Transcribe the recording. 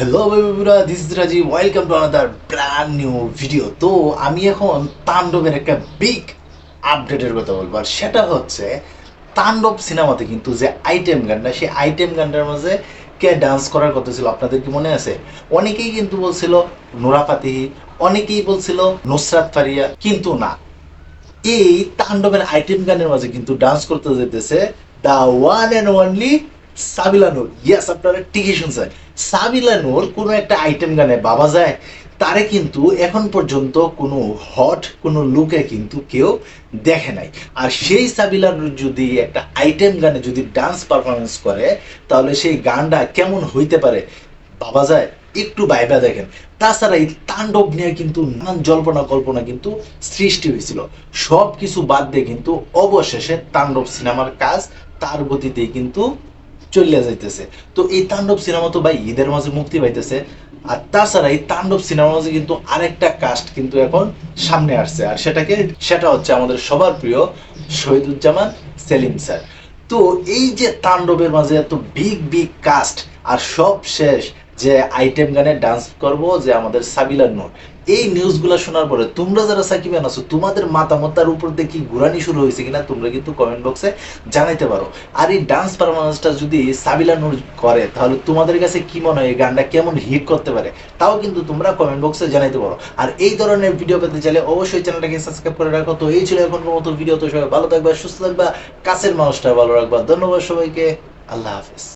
Hello বন্ধুরা, this is Rajiv. Welcome to another brand new video. তো আমি এখন তাণ্ডবের একটা বিগ আপডেটের কথা বলবো, আর সেটা হচ্ছে তাণ্ডব সিনেমাতে কিন্তু যে আইটেম গানটা, সেই আইটেম গানটার মাঝে কে ডান্স করার কথা ছিল আপনাদের কি মনে আছে? অনেকেই কিন্তু বলছিল নোরা ফাতেহি, অনেকেই বলছিল নুসরাত ফারিয়া, কিন্তু না, এই তাণ্ডবের আইটেম গানের মাঝে কিন্তু ডান্স করতে যেতেছে the one and only Sabila Nur. Yes, আপনারা ঠিকই শুনছেন। সাবিলা নূর কোনো একটা আইটেম গানে বাবা যায়, তারে কিন্তু এখন পর্যন্ত কোনো হট কোনো লুকে কিন্তু কেউ দেখে নাই। আর সেই সাবিলা নূর যদি একটা আইটেম গানে যদি ডান্স পারফরমেন্স করে, তাহলে সেই গানটা কেমন হইতে পারে বাবা যায় একটু ভাইবা দেখেন। তাছাড়া এই তাণ্ডব নিয়ে কিন্তু নানান জল্পনা কল্পনা কিন্তু সৃষ্টি হয়েছিল। সব কিছু বাদ দিয়ে কিন্তু অবশেষে তাণ্ডব সিনেমার কাজ তার গতিতেই কিন্তু চলে যাইতেছে। তো এই তাণ্ডব সিনেমা তো ভাই ঈদের মাঝে মুক্তি পাইতেছে। আর তাছাড়া এই তাণ্ডব সিনেমার মাঝে কিন্তু আরেকটা কাস্ট কিন্তু এখন সামনে আসছে, আর সেটা হচ্ছে আমাদের সবার প্রিয় শহীদুজ্জামান সেলিম স্যার। তো এই যে তাণ্ডবের মাঝে এত বিগ বিগ কাস্ট, আর সব শেষ যে আইটেম গানে ডান্স করব যে আমাদের সাবিলা নূর, এই নিউজগুলো শোনার পরে তোমরা যারা সাকিবিয়ান আছো, তোমাদের মাতামতার উপর দিয়ে কি ঘুরানি শুরু হয়েছে কিনা তোমরা কিন্তু কমেন্ট বক্সে জানাইতে পারো। আর এই ডান্স পারফরমেন্সটা যদি সাবিলা নূর করে, তাহলে তোমাদের কাছে কি মনে হয় এই গানটা কেমন হিট করতে পারে, তাও কিন্তু তোমরা কমেন্ট বক্সে জানাইতে পারো। আর এই ধরনের ভিডিও পেতে চাইলে অবশ্যই চ্যানেলটাকে সাবস্ক্রাইব করে রাখো। তো এই ছিল এখনকার মতো ভিডিও। তো সবাই ভালো থাকবা, সুস্থ থাকবা, কাছের মানুষটা ভালো রাখবা। ধন্যবাদ সবাইকে। আল্লাহ হাফিজ।